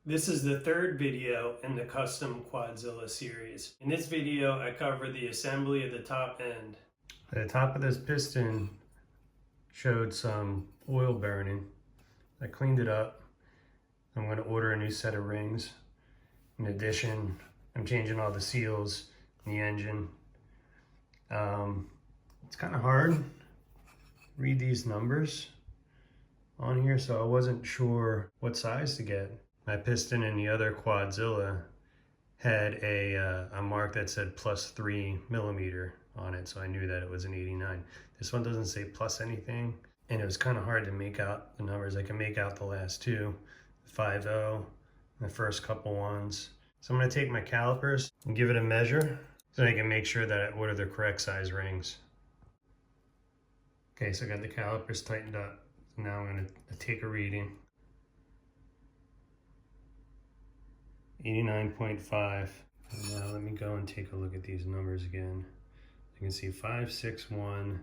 This is the third video in the custom Quadzilla series. In this video, I cover the assembly of the top end. The top of this piston showed some oil burning. I cleaned it up. I'm going to order a new set of rings. In addition, I'm changing all the seals in the engine. It's kind of hard to read these numbers on here, so I wasn't sure what size to get. My piston in the other Quadzilla had a mark that said +3mm on it, so I knew that it was an 89. This one doesn't say plus anything, and it was kind of hard to make out the numbers. I can make out the last two, the 50, and the first couple ones. So I'm going to take my calipers and give it a measure so I can make sure that I order the correct size rings. Okay, so I got the calipers tightened up. So now I'm going to take a reading. 89.5. Now let me go and take a look at these numbers again. You can see 561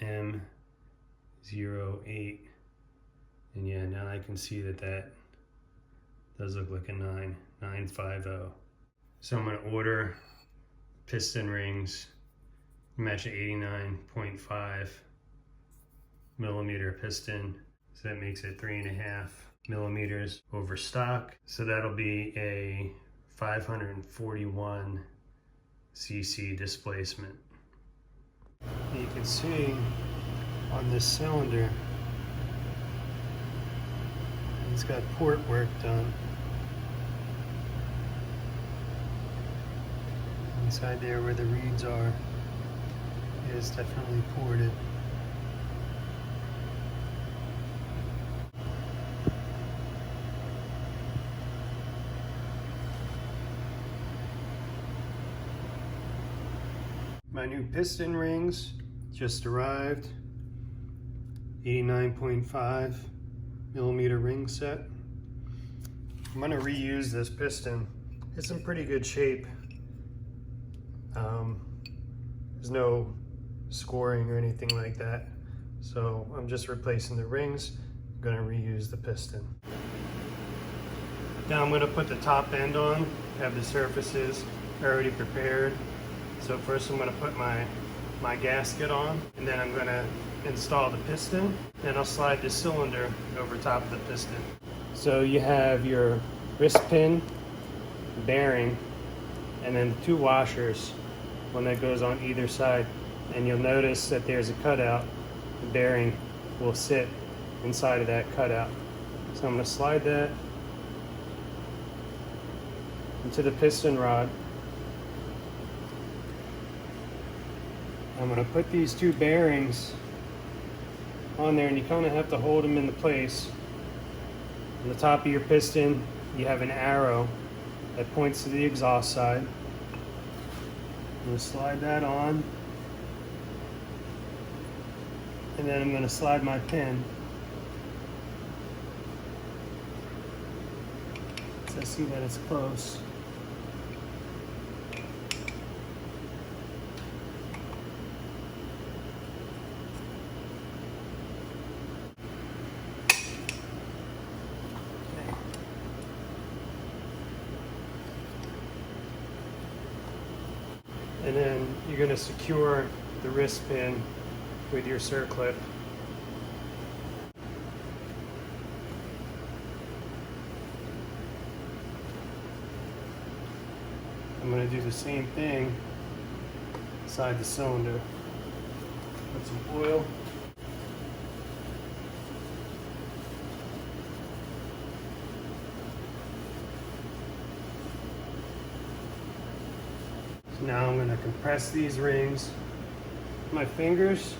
M08, and yeah, now I can see that that does look like a 950. So I'm going to order piston rings match an 89.5mm piston, so that makes it 3.5mm over stock. So that'll be a 541 cc displacement. You can see on this cylinder, it's got port work done. Inside there where the reeds are, it is definitely ported. My new piston rings just arrived. 89.5mm ring set. I'm going to reuse this piston. It's in pretty good shape. There's no scoring or anything like that. So I'm just replacing the rings. I'm going to reuse the piston. Now I'm going to put the top end on. Have the surfaces already prepared. So first I'm going to put my gasket on, and then I'm going to install the piston. Then I'll slide the cylinder over top of the piston. So you have your wrist pin, bearing, and then two washers, one that goes on either side. And you'll notice that there's a cutout. The bearing will sit inside of that cutout. So I'm going to slide that into the piston rod. I'm going to put these two bearings on there, and you kind of have to hold them into place. On the top of your piston, you have an arrow that points to the exhaust side. I'm going to slide that on, and then I'm going to slide my pin. So I see that it's close. And then you're going to secure the wrist pin with your circlip. I'm going to do the same thing inside the cylinder. Put some oil. Now I'm going to compress these rings with my fingers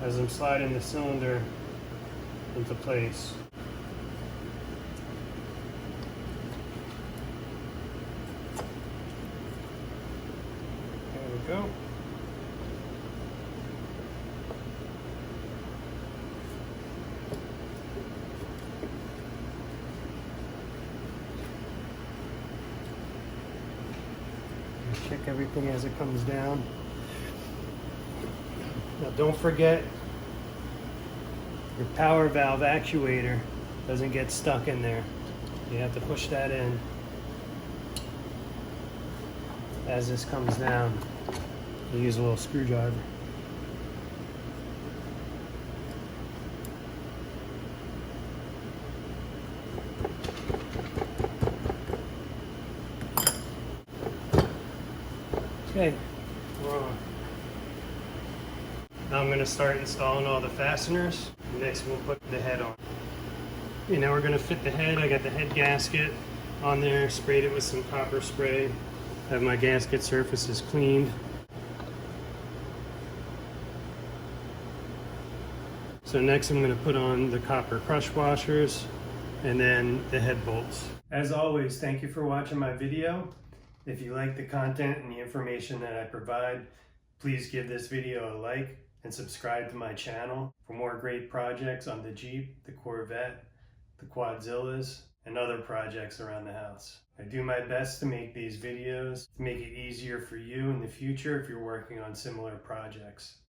as I'm sliding the cylinder into place. There we go. Check everything as it comes down. Now don't forget your power valve actuator doesn't get stuck in there. You have to push that in as this comes down. You use a little screwdriver. Okay, we're on. Now I'm going to start installing all the fasteners. Next we'll put the head on. Okay, now we're going to fit the head. I got the head gasket on there, sprayed it with some copper spray. Have my gasket surfaces cleaned. So next I'm going to put on the copper crush washers and then the head bolts. As always, thank you for watching my video. If you like the content and the information that I provide, please give this video a like and subscribe to my channel for more great projects on the Jeep, the Corvette, the Quadzillas, and other projects around the house. I do my best to make these videos to make it easier for you in the future if you're working on similar projects.